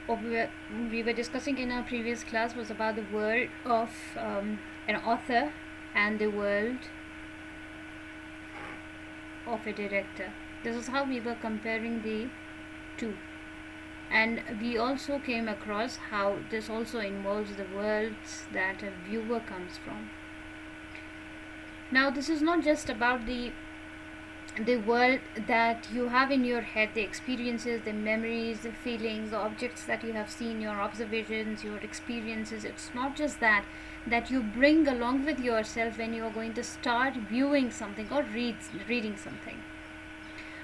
what we were discussing in our previous class was about the world of an author and the world of a director. This is how we were comparing the two. And we also came across how this also involves the worlds that a viewer comes from. Now, this is not just about the world that you have in your head, the experiences, the memories, the feelings, the objects that you have seen, your observations, your experiences. It's not just that you bring along with yourself when you are going to start viewing something or reading something.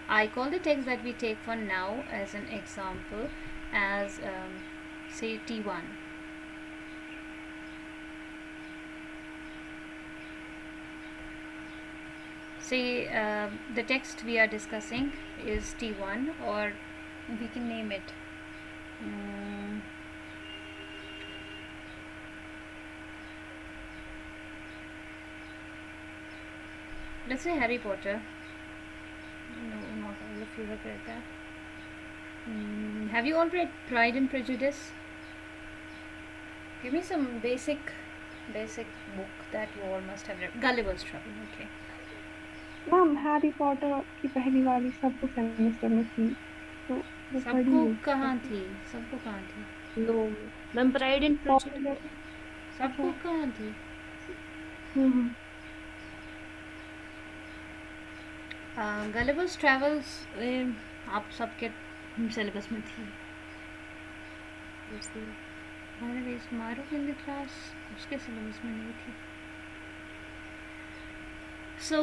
I call the text that we take for now as an example as say T1. Say the text we are discussing is T1, or we can name it let's say Harry Potter. No, not all of you have read that. Have you all read Pride and Prejudice? Give me some basic book that you all must have read. Gulliver's Travel. Okay. Ma'am Harry Potter की पहली वाली सबको semester में थी, तो वो पढ़ी सबको है। कहाँ थी? No ma'am, pride and prejudice सबको कहाँ थी? गलिवर्स ट्रैवल्स आप सबके सिलेबस में थी। मारूफ इन द क्लास उसके सिलेबस में नहीं थी। So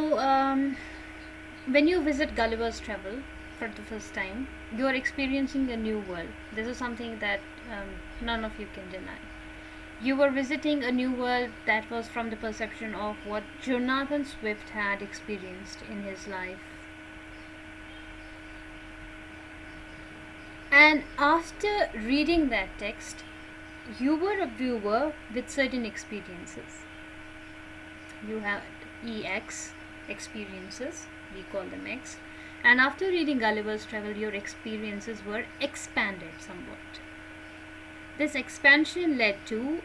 when you visit Gulliver's Travel for the first time, you are experiencing a new world. This is something that none of you can deny. You were visiting a new world that was from the perception of what Jonathan Swift had experienced in his life. And after reading that text, you were a viewer with certain experiences. You had EX experiences, we call them X, and after reading Gulliver's Travel, your experiences were expanded somewhat. This expansion led to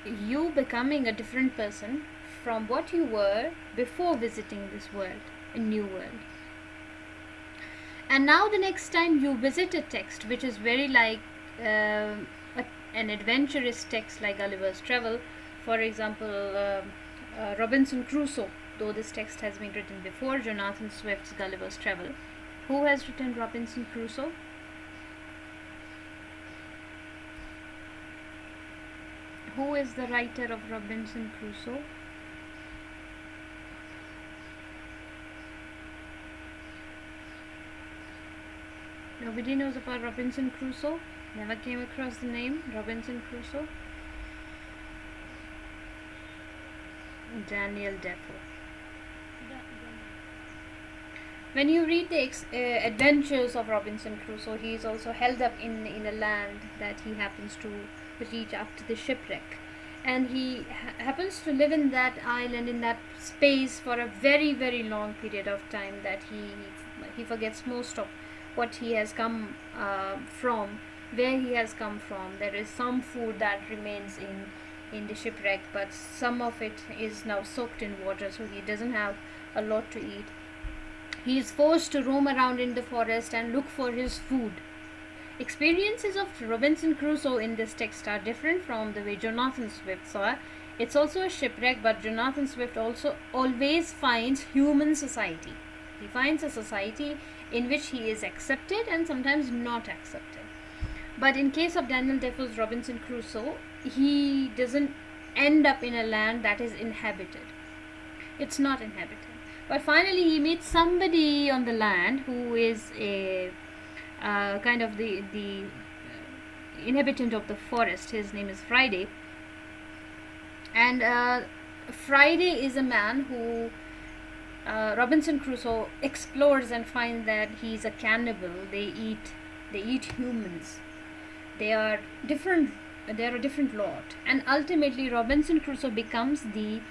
you becoming a different person from what you were before visiting this world, a new world. And now the next time you visit a text which is very like an adventurous text like Gulliver's Travel, for example, Robinson Crusoe, though this text has been written before Jonathan Swift's Gulliver's Travel. Who has written Robinson Crusoe? Who is the writer of Robinson Crusoe? Nobody knows about Robinson Crusoe? Never came across the name Robinson Crusoe? Daniel Defoe. When you read the adventures of Robinson Crusoe, he is also held up in a land that he happens to reach after the shipwreck, and he happens to live in that island, in that space, for a very, very long period of time, that he forgets most of what he has come from, where he has come from. There is some food that remains in the shipwreck, but some of it is now soaked in water, so he doesn't have a lot to eat. He is forced to roam around in the forest and look for his food. Experiences of Robinson Crusoe in this text are different from the way Jonathan Swift saw it. It's also a shipwreck, but Jonathan Swift also always finds human society. He finds a society in which he is accepted and sometimes not accepted. But in case of Daniel Defoe's Robinson Crusoe, he doesn't end up in a land that is inhabited. It's not inhabited. But finally he meets somebody on the land who is a kind of the inhabitant of the forest. His name is Friday. And Friday is a man who Robinson Crusoe explores and finds that he's a cannibal. They eat humans. They are a different lot. And ultimately Robinson Crusoe becomes the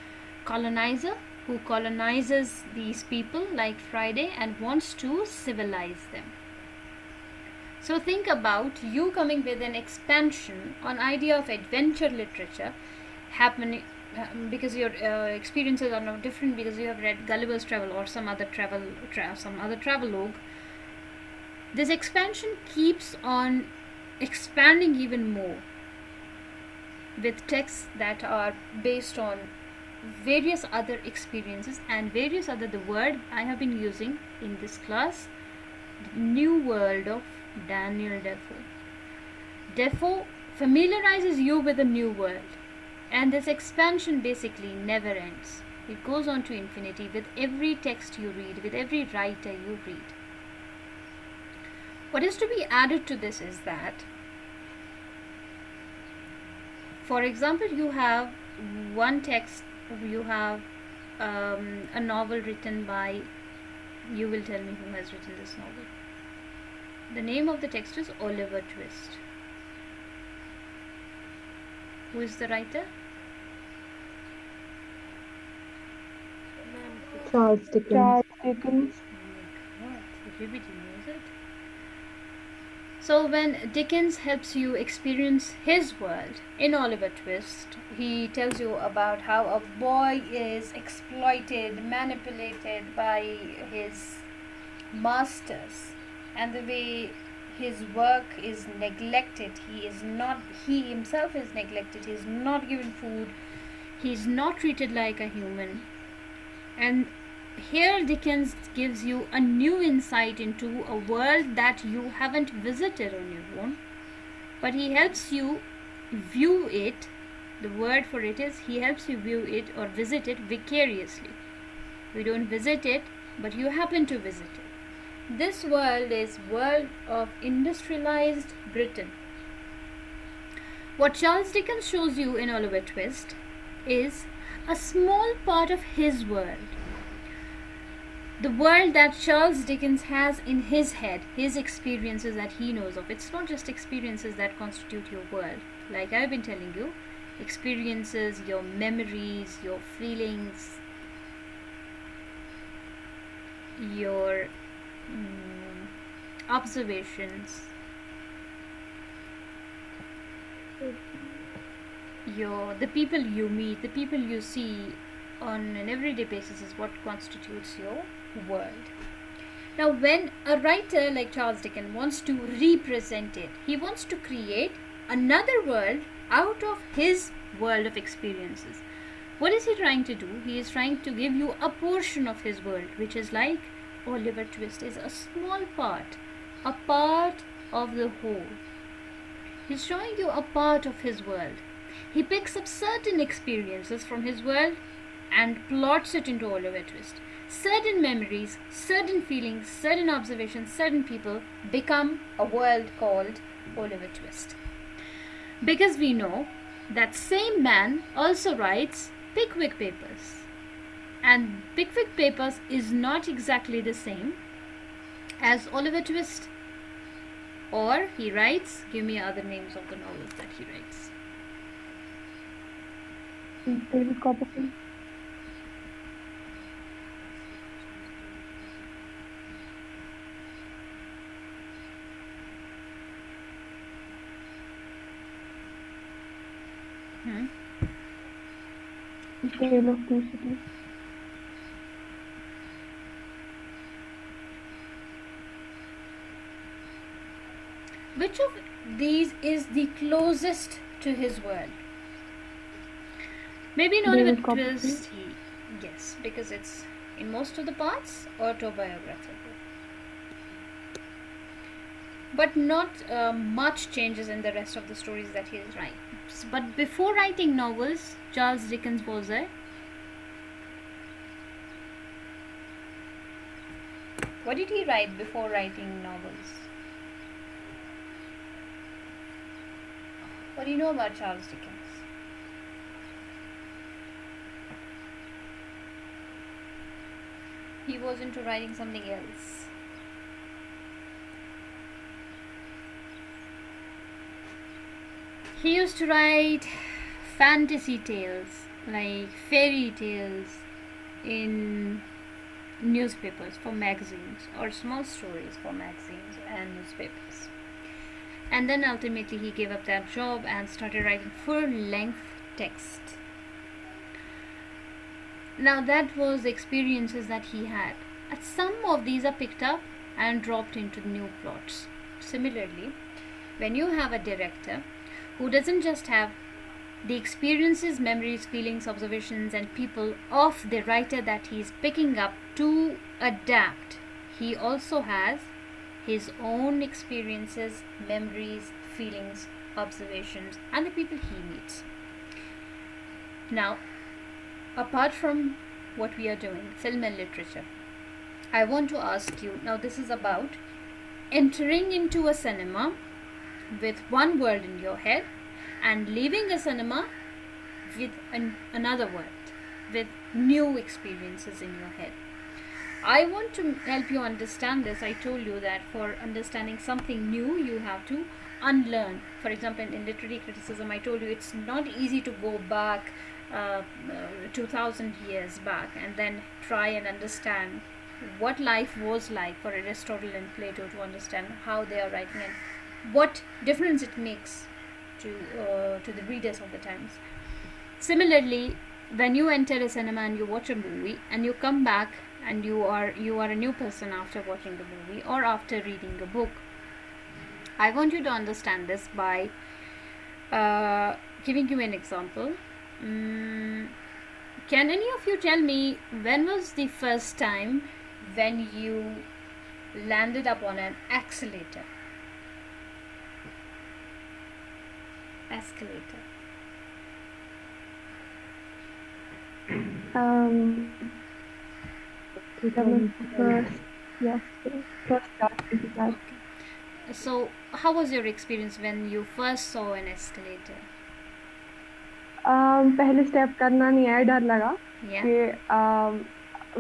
colonizer who colonizes these people like Friday and wants to civilize them. So think about you coming with an expansion on idea of adventure literature happening because your experiences are now different because you have read Gulliver's Travel or some other travelogue. This expansion keeps on expanding even more with texts that are based on various other experiences and various other, the word I have been using in this class, New World of Daniel Defoe. Defoe familiarizes you with a new world, and this expansion basically never ends. It goes on to infinity with every text you read, with every writer you read. What is to be added to this is that, for example, you have one text, you have a novel written by, you will tell me who has written this novel. The name of the text is Oliver Twist. Who is the writer? Charles Dickens. Charles Dickens. Oh my god, everybody knows it. So when Dickens helps you experience his world in Oliver Twist, he tells you about how a boy is exploited, manipulated by his masters, and the way his work is neglected. He himself is neglected. He is not given food. He is not treated like a human. And here Dickens gives you a new insight into a world that you haven't visited on your own, but he helps you view it. The word for it is he helps you view it or visit it vicariously. You don't visit it, but you happen to visit it. This world is world of industrialized Britain. What Charles Dickens shows you in Oliver Twist is a small part of his world. The world that Charles Dickens has in his head, his experiences that he knows of. It's not just experiences that constitute your world. Like I've been telling you, experiences, your memories, your feelings, your observations, the people you meet, the people you see on an everyday basis is what constitutes your world. Now, when a writer like Charles Dickens wants to represent it, he wants to create another world out of his world of experiences. What is he trying to do? He is trying to give you a portion of his world, which is like Oliver Twist is a small part, a part of the whole. He's showing you a part of his world. He picks up certain experiences from his world and plots it into Oliver Twist. Certain memories, certain feelings, certain observations, certain people become a world called Oliver Twist. Because we know that same man also writes Pickwick Papers. And Pickwick Papers is not exactly the same as Oliver Twist. Or he writes, give me other names of the novels that he writes. David Copperfield. Tale of Two Cities. Which of these is the closest to his world? Maybe in Oliver David Copperfield. Twist, yes, because it's in most of the parts autobiographical. But not much changes in the rest of the stories that he is writing. But before writing novels, Charles Dickens was a... What did he write before writing novels? What do you know about Charles Dickens? He was into writing something else. He used to write fantasy tales, like fairy tales, in newspapers for magazines, or small stories for magazines and newspapers. And then ultimately he gave up that job and started writing full-length text. Now that was the experiences that he had. And some of these are picked up and dropped into new plots. Similarly, when you have a director who doesn't just have the experiences, memories, feelings, observations, and people of the writer that he is picking up to adapt, he also has his own experiences, memories, feelings, observations, and the people he meets. Now, apart from what we are doing, film and literature, I want to ask you now, this is about entering into a cinema with one world in your head and leaving a cinema with another world, with new experiences in your head. I want to help you understand this. I told you that for understanding something new, you have to unlearn. For example, in literary criticism, I told you it's not easy to go back 2000 years back and then try and understand what life was like for Aristotle and Plato, to understand how they are writing and what difference it makes to the readers of the times. Similarly, when you enter a cinema and you watch a movie and you come back and you are a new person after watching the movie or after reading a book, I want you to understand this by giving you an example. Can any of you tell me when was the first time when you landed up on an escalator? That was first, yes, first class, class. So, how was your experience when you first saw an escalator? पहले step करना नहीं आया, डर लगा Yeah. कि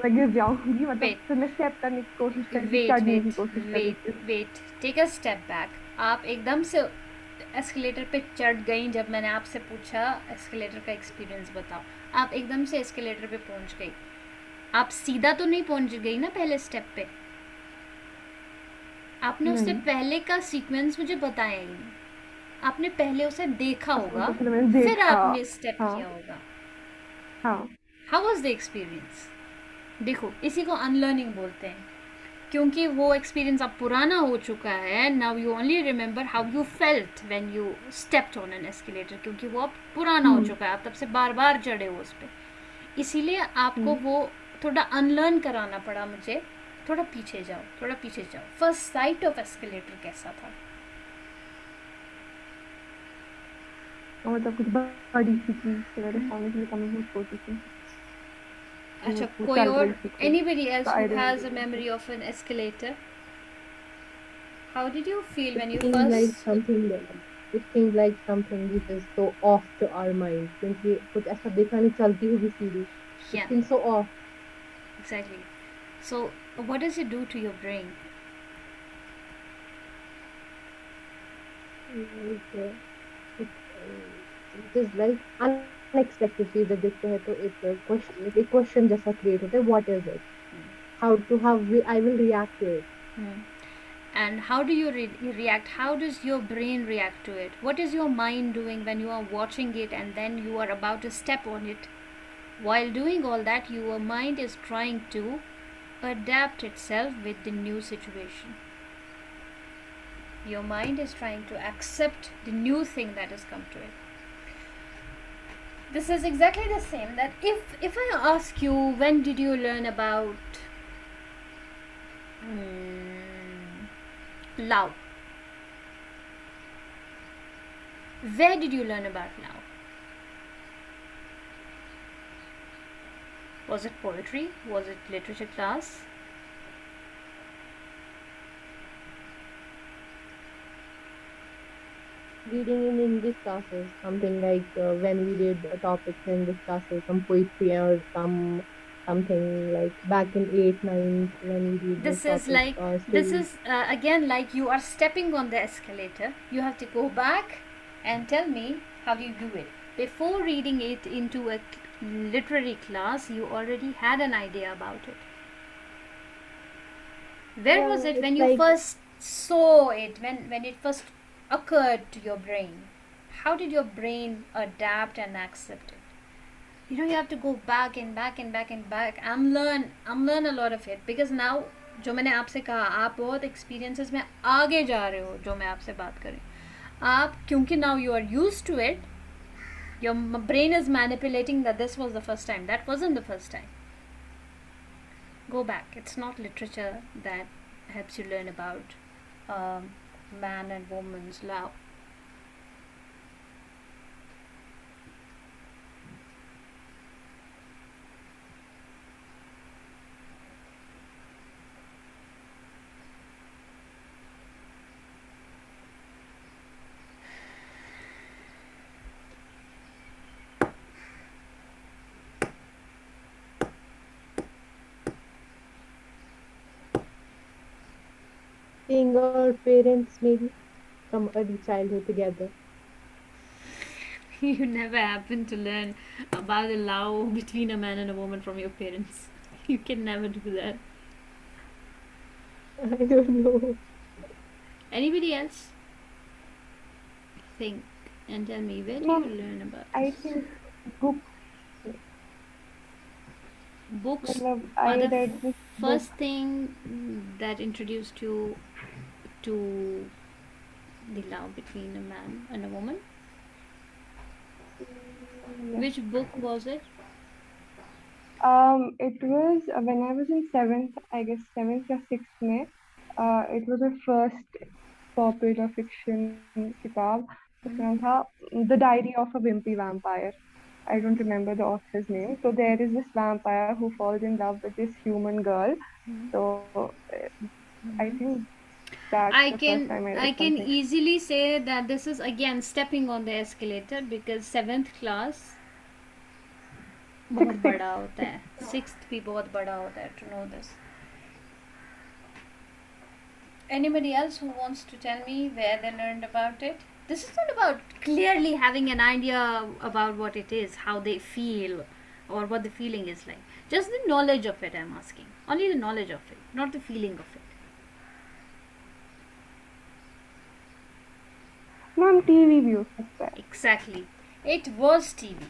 मैं गिर जाऊंगी, मतलब Wait. फिर मैं स्टेप करने की कोशिश करी, चढ़ने की कोशिश करी। Wait. Take a step back. आप एकदम से एस्केलेटर पे चढ़ गई जब मैंने आपसे पूछा एस्केलेटर का एक्सपीरियंस बताओ। आप एकदम से एस्केलेटर पे पहुंच गई, आप सीधा तो नहीं पहुंच गई ना पहले स्टेप पे? आपने उससे पहले का सीक्वेंस मुझे बताया ही नहीं। आपने पहले उसे देखा होगा, फिर आपने स्टेप किया होगा। How was the experience? देखो, इसी को अनलर्निंग बोलते हैं, क्योंकि वो एक्सपीरियंस अब पुराना हो चुका है। Now you only remember how you felt when you stepped on an escalator, क्योंकि वो अब पुराना हो चुका है, आप तब से बार बार चढ़े हो उस पर। इसीलिए आपको वो थोड़ा अनलर्न कराना पड़ा मुझे। थोड़ा पीछे जाओ। फर्स्ट साइट ऑफ एस्केलेटर कैसा था? मतलब कुछ बड़ी सी चीज मेरे सामने से कम बहुत छोटी थी। अच्छा, कोई और, anybody else who has a memory of an escalator? How did you feel when you first? Like something it seems like something which is so off to our mind, क्योंकि कुछ ऐसा देखा नहीं चलती हुई सीढ़ी। It feels so off. Exactly. So, what does it do to your brain? It is like unexpected चीज जब देखते हैं तो एक क्वेश्चन जैसा क्रिएट होता है, what is it? How I will react to it. And how do you react? How does your brain react to it? What is your mind doing when you are watching it and then you are about to step on it? While doing all that, your mind is trying to adapt itself with the new situation. Your mind is trying to accept the new thing that has come to it. This is exactly the same, that if I ask you, when did you learn about love? Where did you learn about love? Was it poetry? Was it literature class? Reading in English classes, something like when we did topics in English classes, some poetry or something like back in 8th, 9th when we did this is like this is again like you are stepping on the escalator. You have to go back and tell me how you do it. Before reading it into a literary class, you already had an idea about it. Where was it when you first saw it, when it first occurred to your brain? How did your brain adapt and accept it? You have to go back and back and back and back and learn a lot of it, because now जो मैंने आपसे कहा, आप बहुत experiences में आगे जा रहे हो जो मैं आपसे बात करें, आप क्योंकि now you are used to it, your brain is manipulating that this was the first time, that wasn't the first time. Go back. It's not literature that helps you learn about man and woman's love. Seeing our parents maybe from early childhood together. You never happen to learn about the love between a man and a woman from your parents. You can never do that. I don't know. Anybody else? Think and tell me, where do Ma'am, you learn about I this? think books. Books मतलब are I the read this first book. thing that introduced you to the love between a man and a woman. Yes. Which book was it? It was when I was in seventh, I guess seventh or sixth में. It was a first popular fiction किताब. उसका नाम था The Diary of a Wimpy Vampire. I don't remember the author's name. So there is this vampire who falls in love with this human girl. So I think that's I the first can time I I read can something. easily say that this is again stepping on the escalator, because 7th class बहुत Sixth, बड़ा sixth, होता है, sixth. 6th भी बहुत बड़ा होता है to know this. Anybody else who wants to tell me where they learned about it? This is not about clearly having an idea about what it is, how they feel, or what the feeling is like. Just the knowledge of it, I'm asking. Only the knowledge of it, not the feeling of it. Ma'am TV भी हो सकता है. Exactly. It was TV.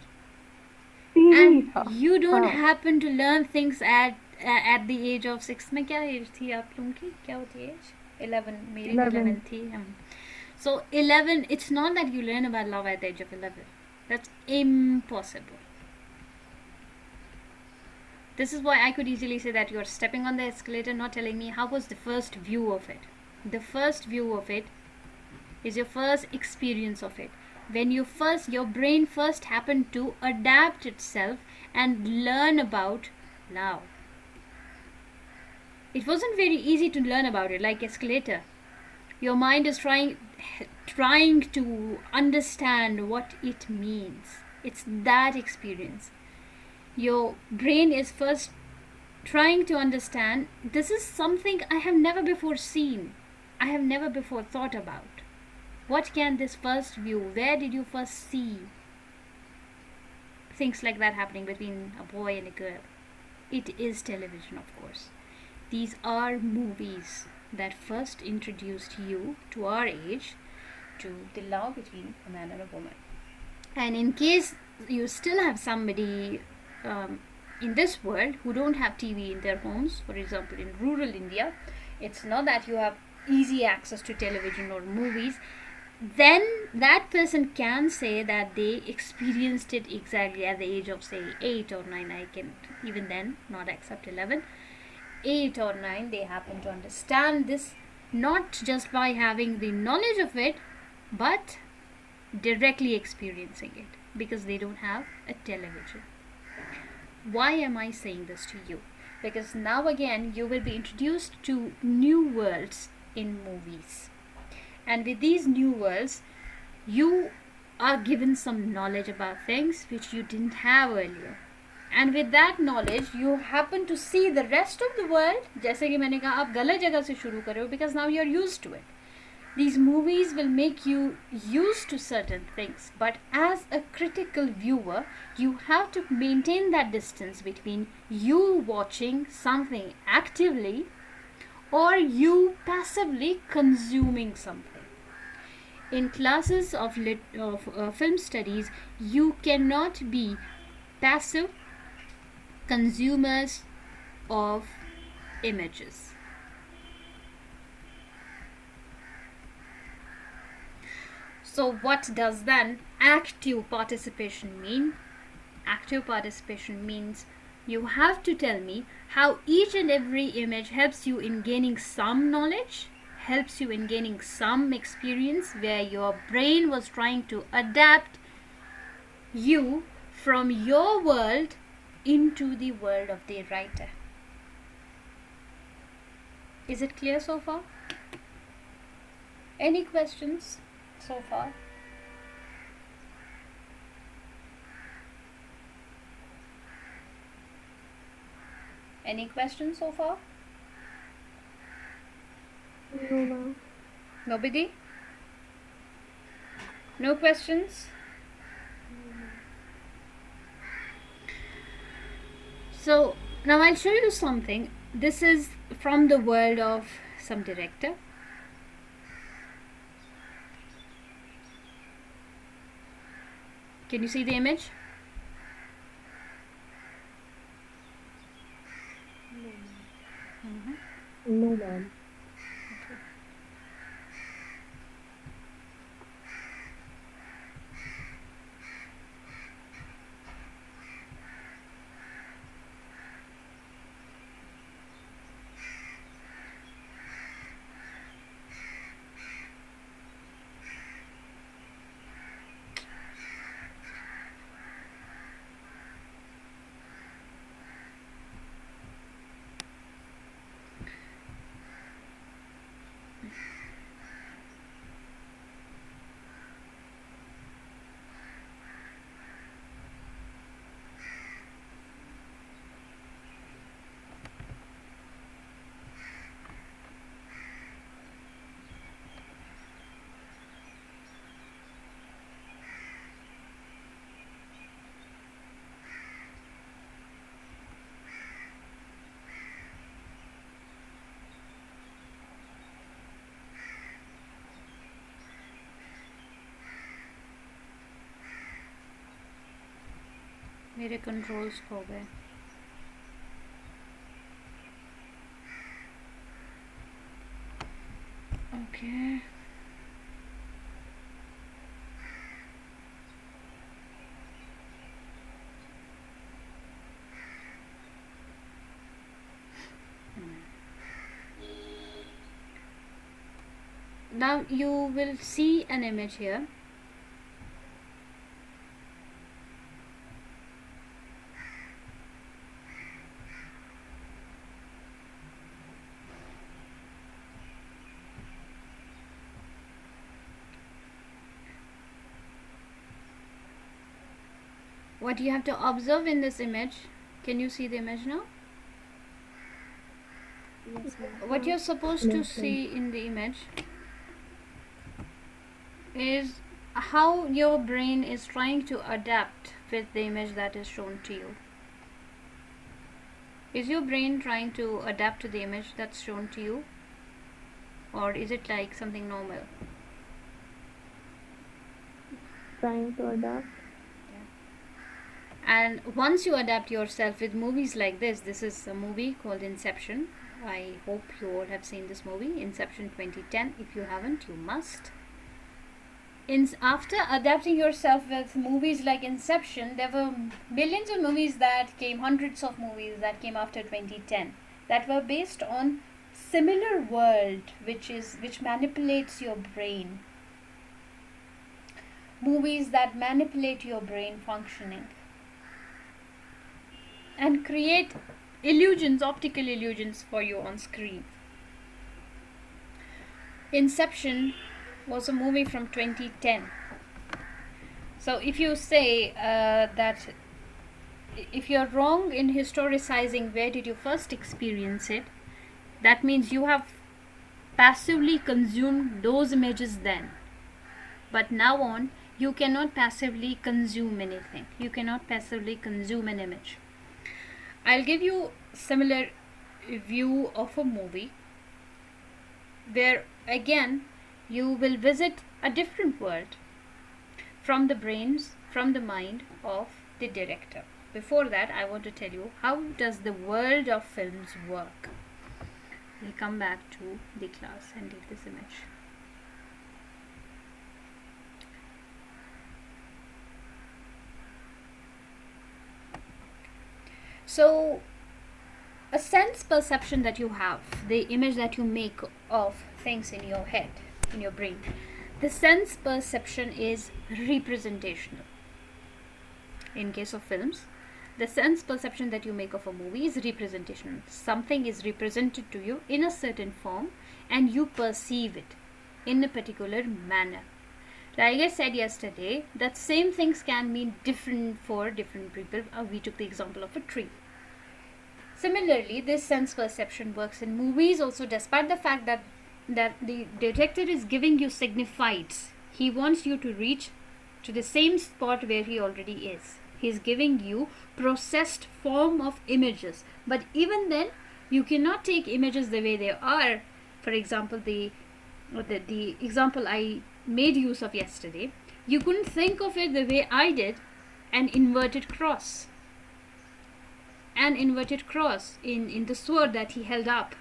TV he And था. you don't हाँ. happen to learn things at the age of 6. में क्या as थी आप लोगों की? क्या होती है एज? 11. मेरी 11 थी. So 11, it's not that you learn about love at the age of 11. That's impossible. This is why I could easily say that you're stepping on the escalator, not telling me how was the first view of it. The first view of it is your first experience of it. When your brain first happened to adapt itself and learn about love. It wasn't very easy to learn about it, like escalator. Your mind is trying to understand what it means. It's that experience. Your brain is first trying to understand, this is something I have never before seen, I have never before thought about. What can this first view, where did you first see things like that happening between a boy and a girl? It is television, of course. These are movies that first introduced you to our age to the love between a man and a woman. And in case you still have somebody in this world who don't have TV in their homes, for example in rural India, it's not that you have easy access to television or movies, then that person can say that they experienced it exactly at the age of say 8 or 9. I can even then not accept 11. 8 or 9, they happen to understand this not just by having the knowledge of it, but directly experiencing it, because they don't have a television. Why am I saying this to you? Because now again you will be introduced to new worlds in movies, and with these new worlds you are given some knowledge about things which you didn't have earlier, and with that knowledge you happen to see the rest of the world. जैसे कि मैंने कहा, आप गलत जगह से शुरू कर रहे हो, because now you're used to it. These movies will make you used to certain things, but as a critical viewer you have to maintain that distance between you watching something actively or you passively consuming something. In classes of film studies, you cannot be passive consumers of images. So what does then active participation mean? Active participation means you have to tell me how each and every image helps you in gaining some knowledge, helps you in gaining some experience, where your brain was trying to adapt you from your world into the world of the writer. Is it clear so far? Any questions so far? Any questions so far? No, ma'am. Nobody? No questions? So now I'll show you something. This is from the world of some director. Can you see the image? No, ma'am. मेरे controls खो गए. Okay. Now you will see an image here. What you have to observe in this image, can you see the image now? Yes, ma'am. What you're supposed to Yes, ma'am. see in the image is how your brain is trying to adapt with the image that is shown to you. Is your brain trying to adapt to the image that's shown to you, or is it like something normal? Trying to adapt. And once you adapt yourself with movies like this is a movie called Inception. I hope you all have seen this movie, Inception 2010. If you haven't, you must. After adapting yourself with movies like Inception, there were millions of movies that came, hundreds of movies that came after 2010, that were based on similar world, which manipulates your brain. Movies that manipulate your brain functioning and create illusions, optical illusions for you on screen. Inception was a movie from 2010. So if you say that if you're wrong in historicizing where did you first experience it, that means you have passively consumed those images then. But now on, you cannot passively consume anything. You cannot passively consume an image. I'll give you similar view of a movie where again you will visit a different world from the brains, from the mind of the director. Before that, I want to tell you how does the world of films work. We'll come back to the class and take this image. So, a sense perception that you have, the image that you make of things in your head, in your brain, the sense perception is representational. In case of films, the sense perception that you make of a movie is representational. Something is represented to you in a certain form and you perceive it in a particular manner. Like I said yesterday, that same things can mean different for different people. We took the example of a tree. Similarly, this sense perception works in movies also, despite the fact that the director is giving you signifieds. He wants you to reach to the same spot where he already is. He's giving you processed form of images. But even then, you cannot take images the way they are. For example, the example I made use of yesterday, you couldn't think of it the way I did, an inverted cross. An inverted cross in the sword that he held up.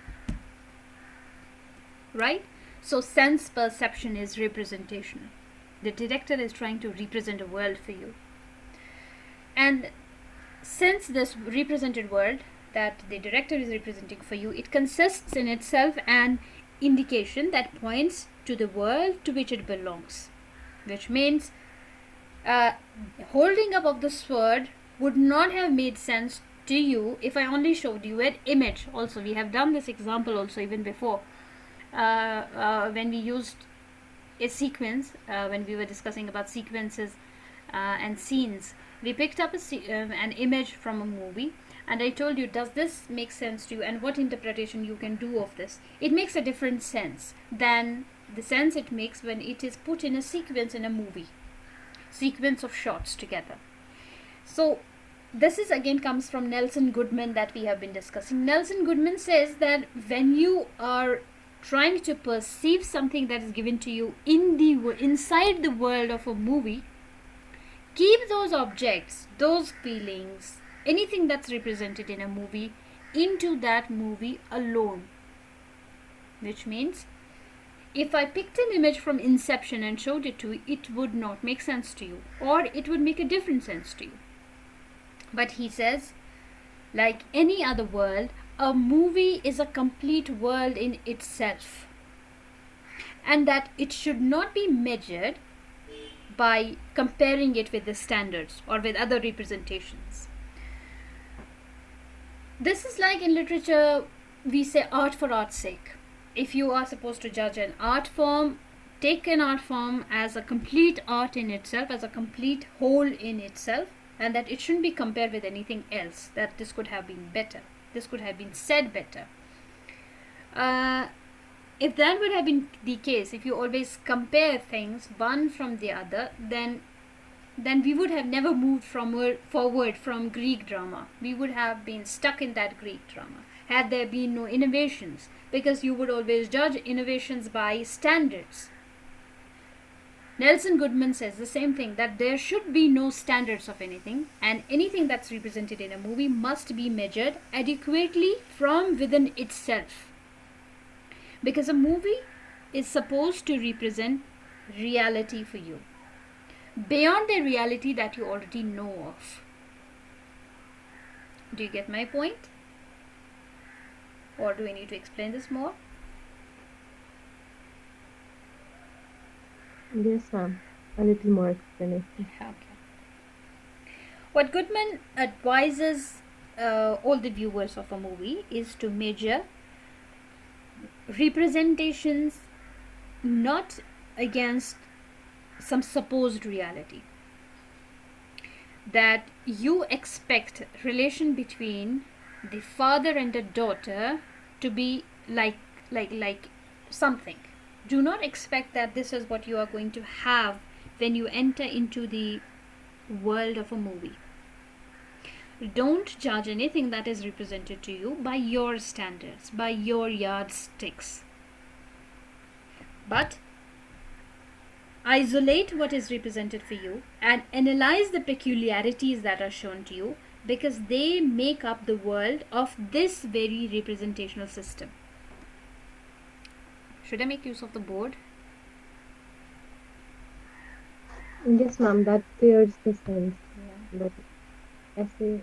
Right? So sense perception is representational. The director is trying to represent a world for you. And since this represented world that the director is representing for you, it consists in itself an indication that points to the world to which it belongs. Which means holding up of the sword would not have made sense to you if I only showed you an image. Also, we have done this example also even before. When we used a sequence, when we were discussing about sequences and scenes, we picked up an image from a movie and I told you, does this make sense to you and what interpretation you can do of this. It makes a different sense than the sense it makes when it is put in a sequence in a movie, sequence of shots together. So this is again comes from Nelson Goodman that we have been discussing. Nelson Goodman says that when you are trying to perceive something that is given to you inside the world of a movie, keep those objects, those feelings, anything that's represented in a movie into that movie alone. Which means if I picked an image from Inception and showed it to you, it would not make sense to you, or it would make a different sense to you. But he says, like any other world, a movie is a complete world in itself, and that it should not be measured by comparing it with the standards or with other representations. This is like in literature, we say art for art's sake. If you are supposed to judge an art form, take an art form as a complete art in itself, as a complete whole in itself, and that it shouldn't be compared with anything else, that this could have been better, this could have been said better. If that would have been the case, if you always compare things one from the other, then we would have never moved forward from Greek drama. We would have been stuck in that Greek drama had there been no innovations, because you would always judge innovations by standards. Nelson Goodman says the same thing, that there should be no standards of anything, and anything that's represented in a movie must be measured adequately from within itself. Because a movie is supposed to represent reality for you, beyond the reality that you already know of. Do you get my point? Or do I need to explain this more? Yes, ma'am. A little more explanation. Okay. What Goodman advises all the viewers of a movie is to measure representations not against some supposed reality. That you expect relation between the father and the daughter to be like something. Do not expect that this is what you are going to have when you enter into the world of a movie. Don't judge anything that is represented to you by your standards, by your yardsticks. But Isolate what is represented for you and analyze the peculiarities that are shown to you, because they make up the world of this very representational system. Should I make use of the board? Yes, ma'am, that clears the sense. Yeah. But essay.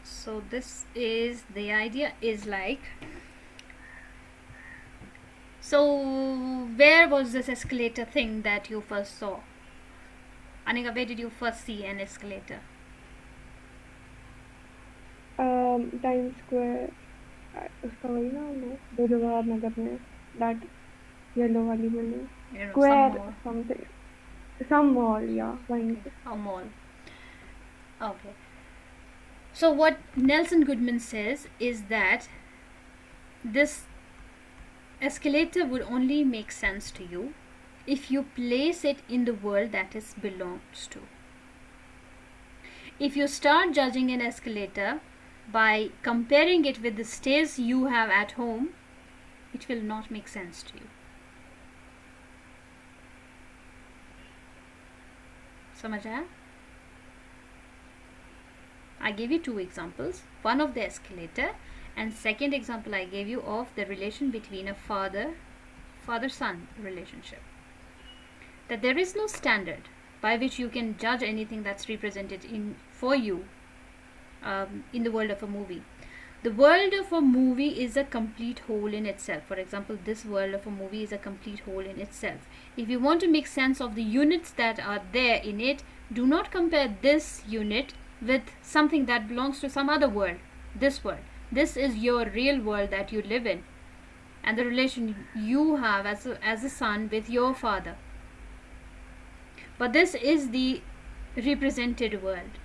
So this is the idea is like, so where was this escalator thing that you first saw? Anika, where did you first see an escalator? Times Square, उसका वही ना वो जवाहर नगर में, that yellow वाली building, I don't know, square some mall. something, some mall, yeah, वहीं पे. A mall. Okay. So what Nelson Goodman says is that this escalator would only make sense to you if you place it in the world that it belongs to. If you start judging an escalator by comparing it with the stairs you have at home, it will not make sense to you. समझ आया? I gave you two examples, one of the escalator and second example I gave you of the relation between a father-son relationship. That there is no standard by which you can judge anything that's represented for you in the world of a movie. The world of a movie is a complete whole in itself. For example, this world of a movie is a complete whole in itself. If you want to make sense of the units that are there in it, do not compare this unit with something that belongs to some other world. This world. This is your real world that you live in, and the relation you have as a son with your father. But this is the represented world.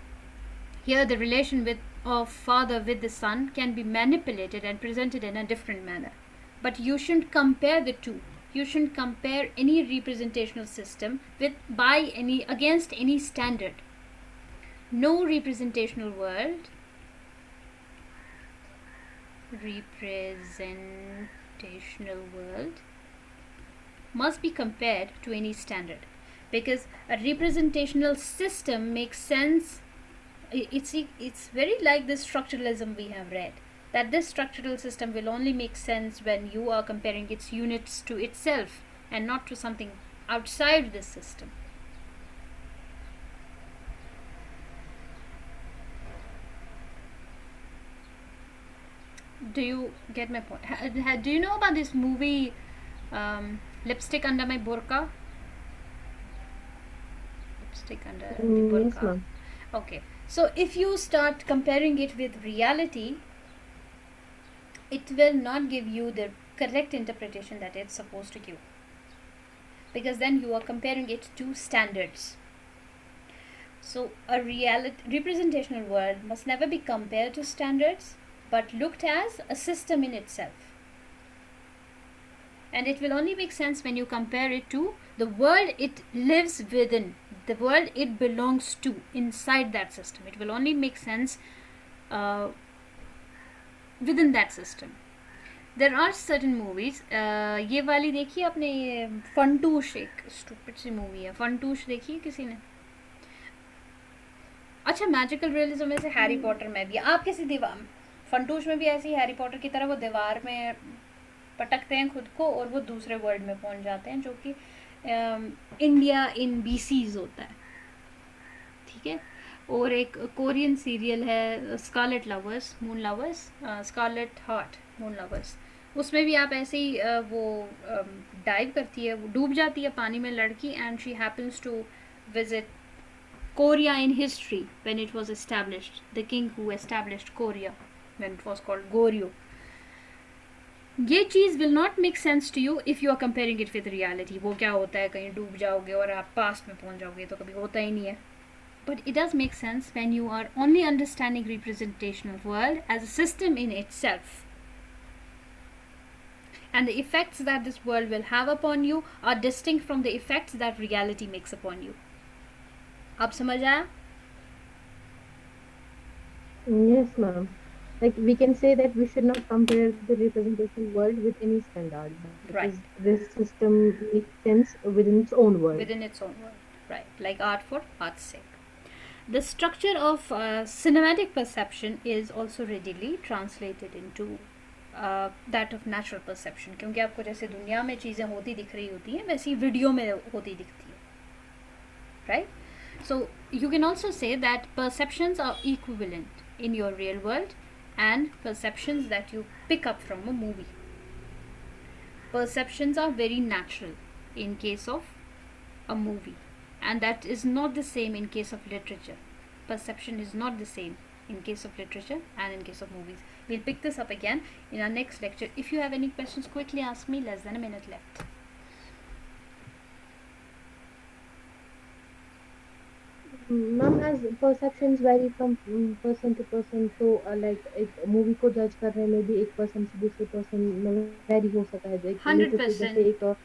Here the relation of father with the son can be manipulated and presented in a different manner. But you shouldn't compare the two. You shouldn't compare any representational system against any standard. No representational world must be compared to any standard, because a representational system makes sense. It's very like this structuralism we have read, that this structural system will only make sense when you are comparing its units to itself and not to something outside this system. Do you get my point? Do you know about this movie Lipstick Under My Burqa? Lipstick Under the Burqa. Yes, ma'am. Okay. So if you start comparing it with reality, it will not give you the correct interpretation that it's supposed to give, because then you are comparing it to standards. So a representational world must never be compared to standards, but looked as a system in itself. And it will only make sense when you compare it to the world it lives within, the world it belongs to inside that system. It will only make sense within that system. There are certain movies. ये वाली देखी आपने, ये फंटूश, एक stupid सी movie है. फंटूश देखी है किसी ने? अच्छा, मैजिकल रियलिज्म में से हैरी पॉटर में भी आप किसी दीवार, फंटूश में भी ऐसी हैरी पॉटर की तरह वो दीवार में पटकते हैं खुद को और वो दूसरे वर्ल्ड में पहुंच जाते हैं, जो कि इंडिया इन बीसीज होता है. ठीक है. और एक कोरियन सीरियल है scarlet lovers, moon lovers, scarlet heart, moon lovers. उसमें भी आप ऐसे ही वो डाइव करती है, वो डूब जाती है पानी में लड़की, and she happens to visit Korea in history when it was established, the king who established Korea when it was called Goryeo. ये चीज़ will not make sense to you if you are comparing it with reality. वो क्या होता है, कहीं डूब जाओगे और आप पास्ट में पहुंच जाओगे, तो कभी होता ही नहीं है. But it does make sense when you are only understanding representational world as a system in itself. And the effects that this world will have upon you are distinct from the effects that reality makes upon you. आप समझ आया? Yes, ma'am. like we can say that we should not compare the representational world with any standard because Right. this system makes sense within its own world. Within its own world. Right. Like art for art's sake. The structure of cinematic perception is also readily translated into that of natural perception, क्योंकि आपको जैसे दुनिया में चीज़ें होती दिख रही होती हैं वैसी वीडियो में होती दिखती है, right? So you can also say that perceptions are equivalent in your real world and perceptions that you pick up from a movie. Perceptions are very natural in case of a movie, and that is not the same in case of literature. Perception is not the same in case of literature and in case of movies. We'll pick this up again in our next lecture. If you have any questions, quickly ask me. Less than a minute left. Ma'am, as perceptions vary from person to person, so like एक movie को जज करने में भी एक person से दूसरे person में वैरी हो सकता है, एक लिटरेचर जैसे 100%. एक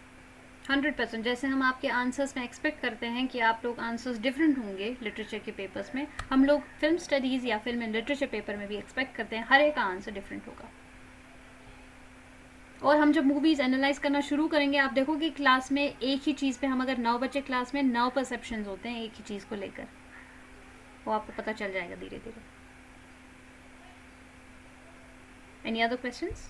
100%. जैसे हम आपके आंसर्स में एक्सपेक्ट करते हैं कि आप लोग आंसर्स डिफरेंट होंगे लिटरेचर के पेपर्स में, हम लोग फिल्म स्टडीज़ या फिल्म एंड लिटरेचर पेपर में भी एक्सपेक्ट करते हैं हर एक का आंसर डिफरेंट होगा. और हम जब मूवीज़ एनालाइज करना शुरू करेंगे आप देखोगे क्लास में एक ही चीज़ पे हम अगर 9 बच्चे क्लास में 9 परसेप्शंस होते हैं एक ही चीज़ को लेकर, वो आपको पता चल जाएगा धीरे धीरे. Any other questions?